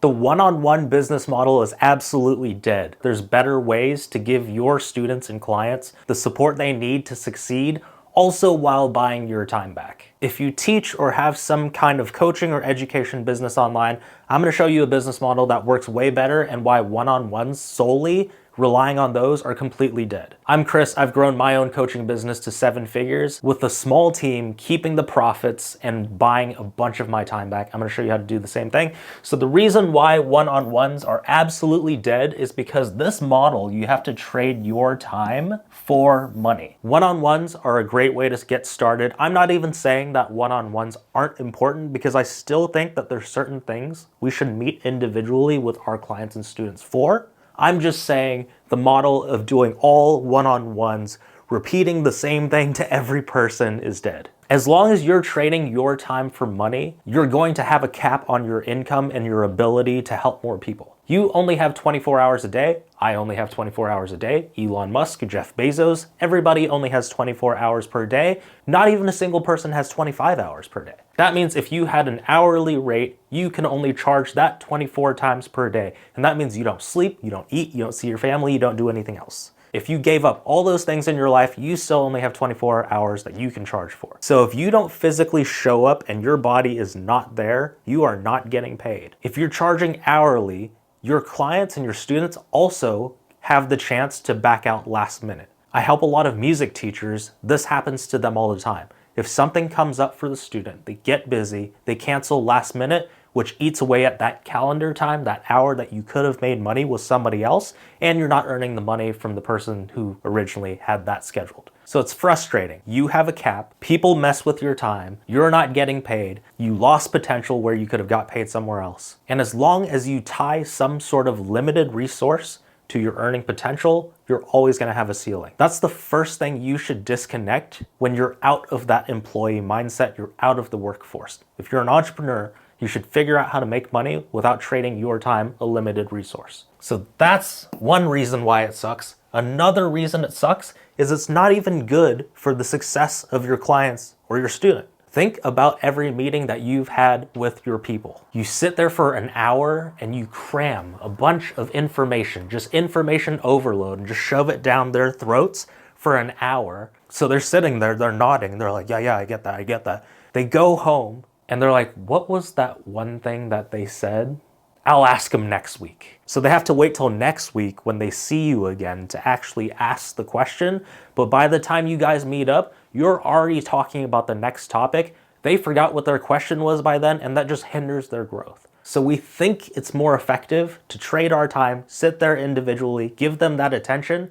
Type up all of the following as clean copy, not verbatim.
The one-on-one business model is absolutely dead. There's better ways to give your students and clients the support they need to succeed, also while buying your time back. If you teach or have some kind of coaching or education business online, I'm going to show you a business model that works way better and why one-on-ones solely relying on those are completely dead. I'm Chris. I've grown my own coaching business to 7 figures with a small team, keeping the profits and buying a bunch of my time back. I'm going to show you how to do the same thing. So the reason why one-on-ones are absolutely dead is because this model, you have to trade your time for money. One-on-ones are a great way to get started. I'm not even saying that one-on-ones aren't important, because I still think that there's certain things we should meet individually with our clients and students for. I'm just saying the model of doing all one-on-ones, repeating the same thing to every person is dead. As long as you're trading your time for money, you're going to have a cap on your income and your ability to help more people. You only have 24 hours a day. I only have 24 hours a day. Elon Musk, Jeff Bezos, everybody only has 24 hours per day. Not even a single person has 25 hours per day. That means if you had an hourly rate, you can only charge that 24 times per day. And that means you don't sleep, you don't eat, you don't see your family, you don't do anything else. If you gave up all those things in your life, you still only have 24 hours that you can charge for. So if you don't physically show up and your body is not there, you are not getting paid. If you're charging hourly, your clients and your students also have the chance to back out last minute. I help a lot of music teachers. This happens to them all the time. If something comes up for the student, they get busy, they cancel last minute, which eats away at that calendar time, that hour that you could have made money with somebody else, and you're not earning the money from the person who originally had that scheduled. So it's frustrating. You have a cap, people mess with your time, you're not getting paid, you lost potential where you could have got paid somewhere else. And as long as you tie some sort of limited resource to your earning potential, you're always going to have a ceiling. That's the first thing you should disconnect when you're out of that employee mindset, you're out of the workforce. If you're an entrepreneur, you should figure out how to make money without trading your time a limited resource. So that's one reason why it sucks. Another reason it sucks is it's not even good for the success of your clients or your student. Think about every meeting that you've had with your people. You sit there for an hour and you cram a bunch of information, just information overload, and just shove it down their throats for an hour. So they're sitting there, they're nodding, they're like, yeah, I get that, I get that. They go home and they're like, what was that one thing that they said? I'll ask them next week. So they have to wait till next week when they see you again to actually ask the question. But by the time you guys meet up, you're already talking about the next topic. They forgot what their question was by then, and that just hinders their growth. So we think it's more effective to trade our time, sit there individually, give them that attention.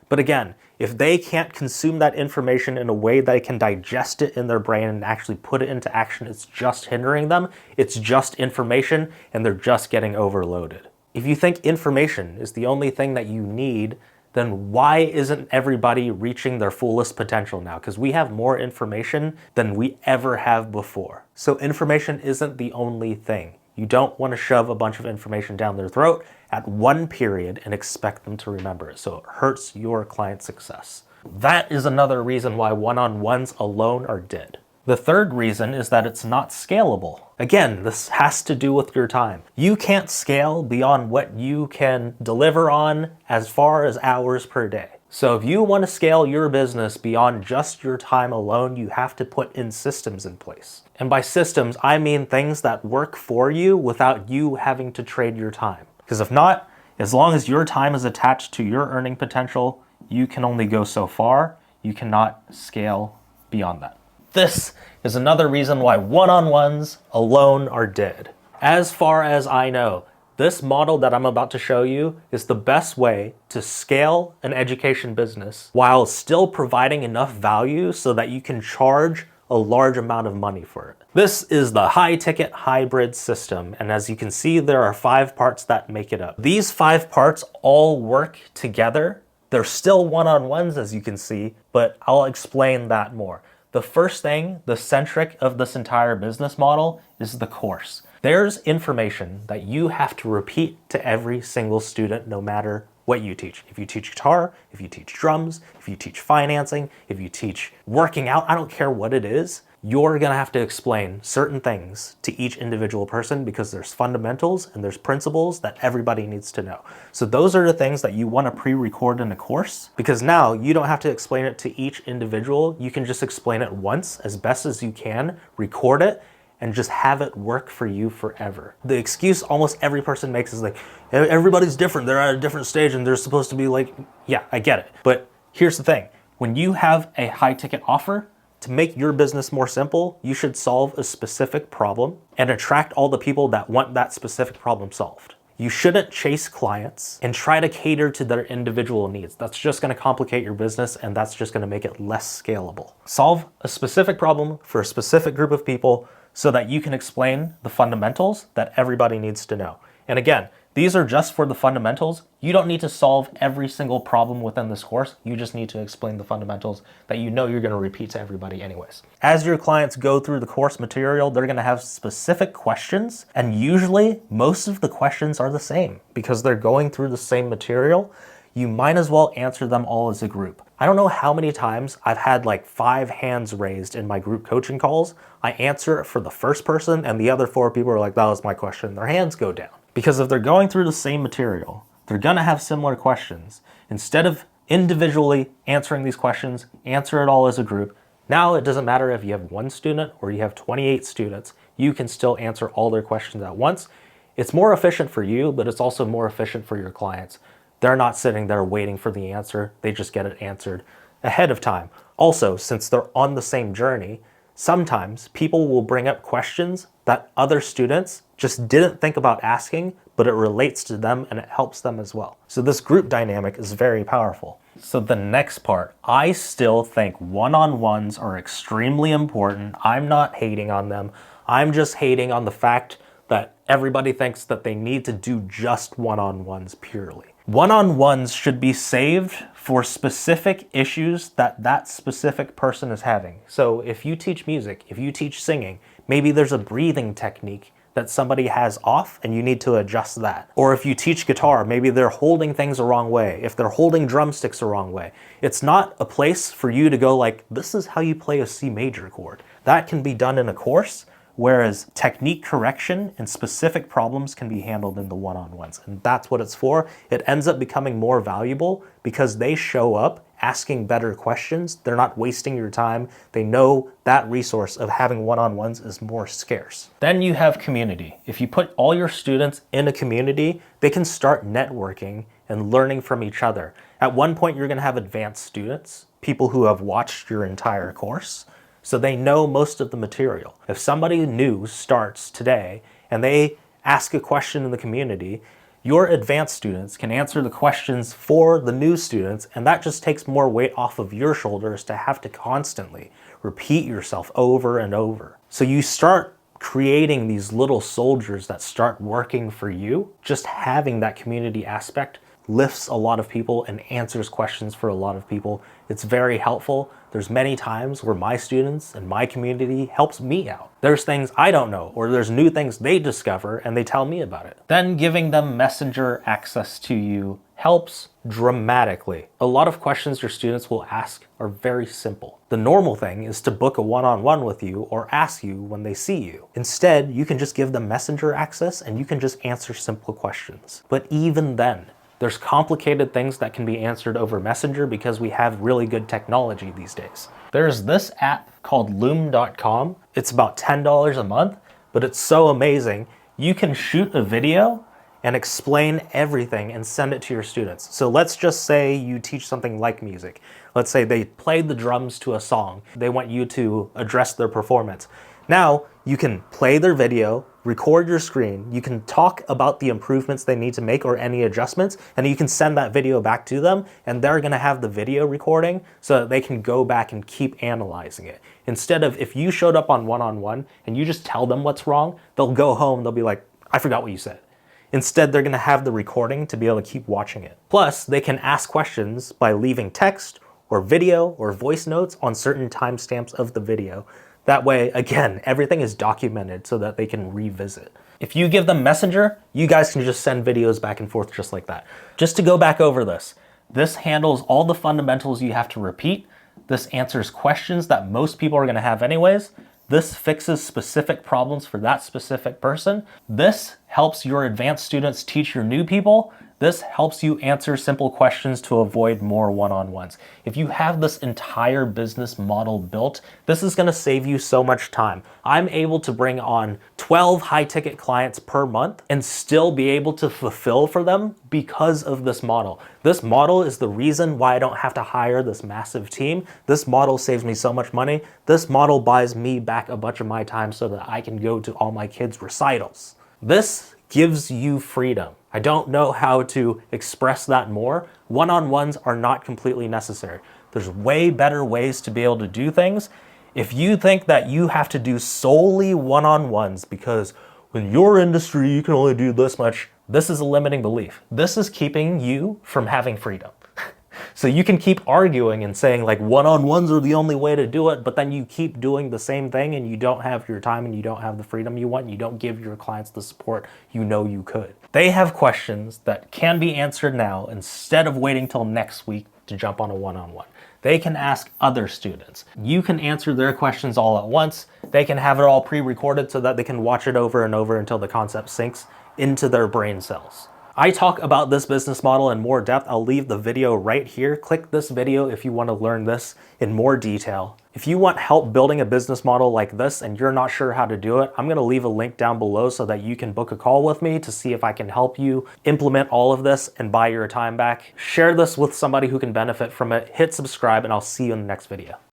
But again, if they can't consume that information in a way that they can digest it in their brain and actually put it into action, it's just hindering them. It's just information, and they're just getting overloaded. If you think information is the only thing that you need, then why isn't everybody reaching their fullest potential now? Because we have more information than we ever have before. So information isn't the only thing. You don't want to shove a bunch of information down their throat at one period and expect them to remember it. So it hurts your client success. That is another reason why one-on-ones alone are dead. The third reason is that it's not scalable. Again, this has to do with your time. You can't scale beyond what you can deliver on as far as hours per day. So if you want to scale your business beyond just your time alone, you have to put in systems in place. And by systems, I mean things that work for you without you having to trade your time. Because if not, as long as your time is attached to your earning potential, you can only go so far. You cannot scale beyond that. This is another reason why one-on-ones alone are dead. As far as I know, this model that I'm about to show you is the best way to scale an education business while still providing enough value so that you can charge a large amount of money for it. This is the high-ticket hybrid system, and as you can see, there are 5 parts that make it up. These 5 parts all work together. They're still one-on-ones, as you can see, but I'll explain that more. The first thing, the centric of this entire business model, is the course. There's information that you have to repeat to every single student, no matter what you teach. If you teach guitar, if you teach drums, if you teach financing, if you teach working out, I don't care what it is, you're gonna have to explain certain things to each individual person because there's fundamentals and there's principles that everybody needs to know. So those are the things that you wanna pre-record in a course, because now you don't have to explain it to each individual. You can just explain it once as best as you can, record it, and just have it work for you forever. The excuse almost every person makes is like, everybody's different, they're at a different stage and they're supposed to be like, yeah, I get it. But here's the thing, when you have a high ticket offer, to make your business more simple, you should solve a specific problem and attract all the people that want that specific problem solved. You shouldn't chase clients and try to cater to their individual needs. That's just gonna complicate your business and that's just gonna make it less scalable. Solve a specific problem for a specific group of people so that you can explain the fundamentals that everybody needs to know. And again, these are just for the fundamentals. You don't need to solve every single problem within this course. You just need to explain the fundamentals that you know you're gonna repeat to everybody anyways. As your clients go through the course material, they're gonna have specific questions, and usually most of the questions are the same because they're going through the same material. You might as well answer them all as a group. I don't know how many times I've had like 5 hands raised in my group coaching calls. I answer it for the first person and the other 4 people are like, that was my question. Their hands go down. Because if they're going through the same material, they're gonna have similar questions. Instead of individually answering these questions, answer it all as a group. Now it doesn't matter if you have 1 student or you have 28 students, you can still answer all their questions at once. It's more efficient for you, but it's also more efficient for your clients. They're not sitting there waiting for the answer, they just get it answered ahead of time. Also, since they're on the same journey, sometimes people will bring up questions that other students just didn't think about asking, but it relates to them and it helps them as well. So this group dynamic is very powerful. So the next part, I still think one-on-ones are extremely important. I'm not hating on them. I'm just hating on the fact that everybody thinks that they need to do just one-on-ones purely. One-on-ones should be saved for specific issues that that specific person is having. So if you teach music, if you teach singing, maybe there's a breathing technique that somebody has off and you need to adjust that. Or if you teach guitar, maybe they're holding things the wrong way. If they're holding drumsticks the wrong way, it's not a place for you to go like, this is how you play a C major chord. That can be done in a course. Whereas technique correction and specific problems can be handled in the one-on-ones. And that's what it's for. It ends up becoming more valuable because they show up asking better questions. They're not wasting your time. They know that resource of having one-on-ones is more scarce. Then you have community. If you put all your students in a community, they can start networking and learning from each other. At one point, you're gonna have advanced students, people who have watched your entire course. So they know most of the material. If somebody new starts today and they ask a question in the community, your advanced students can answer the questions for the new students, and that just takes more weight off of your shoulders to have to constantly repeat yourself over and over. So you start creating these little soldiers that start working for you. Just having that community aspect lifts a lot of people and answers questions for a lot of people. It's very helpful. There's many times where my students and my community helps me out. There's things I don't know, or there's new things they discover and they tell me about it. Then giving them messenger access to you helps dramatically. A lot of questions your students will ask are very simple. The normal thing is to book a one-on-one with you or ask you when they see you. Instead, you can just give them messenger access and you can just answer simple questions. But even then, there's complicated things that can be answered over Messenger because we have really good technology these days. There's this app called Loom.com. It's about $10 a month, but it's so amazing. You can shoot a video and explain everything and send it to your students. So let's just say you teach something like music. Let's say they played the drums to a song. They want you to address their performance. Now you can play their video, record your screen, you can talk about the improvements they need to make or any adjustments, and you can send that video back to them, and they're gonna have the video recording so that they can go back and keep analyzing it. Instead of if you showed up on one-on-one and you just tell them what's wrong, they'll go home, they'll be like, I forgot what you said. Instead, they're gonna have the recording to be able to keep watching it. Plus, they can ask questions by leaving text or video or voice notes on certain timestamps of the video. That way, again, everything is documented so that they can revisit. If you give them Messenger, you guys can just send videos back and forth just like that. Just to go back over this handles all the fundamentals you have to repeat. This answers questions that most people are gonna have anyways. This fixes specific problems for that specific person. This helps your advanced students teach your new people. This helps you answer simple questions to avoid more one-on-ones. If you have this entire business model built, this is going to save you so much time. I'm able to bring on 12 high-ticket clients per month and still be able to fulfill for them because of this model. This model is the reason why I don't have to hire this massive team. This model saves me so much money. This model buys me back a bunch of my time so that I can go to all my kids' recitals. This gives you freedom. I don't know how to express that more. One-on-ones are not completely necessary. There's way better ways to be able to do things. If you think that you have to do solely one-on-ones because in your industry you can only do this much, this is a limiting belief. This is keeping you from having freedom. So you can keep arguing and saying like one-on-ones are the only way to do it, but then you keep doing the same thing and you don't have your time and you don't have the freedom you want and you don't give your clients the support you know you could. They have questions that can be answered now instead of waiting till next week to jump on a one-on-one. They can ask other students. You can answer their questions all at once. They can have it all pre-recorded so that they can watch it over and over until the concept sinks into their brain cells. I talk about this business model in more depth. I'll leave the video right here. Click this video if you want to learn this in more detail. If you want help building a business model like this and you're not sure how to do it, I'm going to leave a link down below so that you can book a call with me to see if I can help you implement all of this and buy your time back. Share this with somebody who can benefit from it. Hit subscribe and I'll see you in the next video.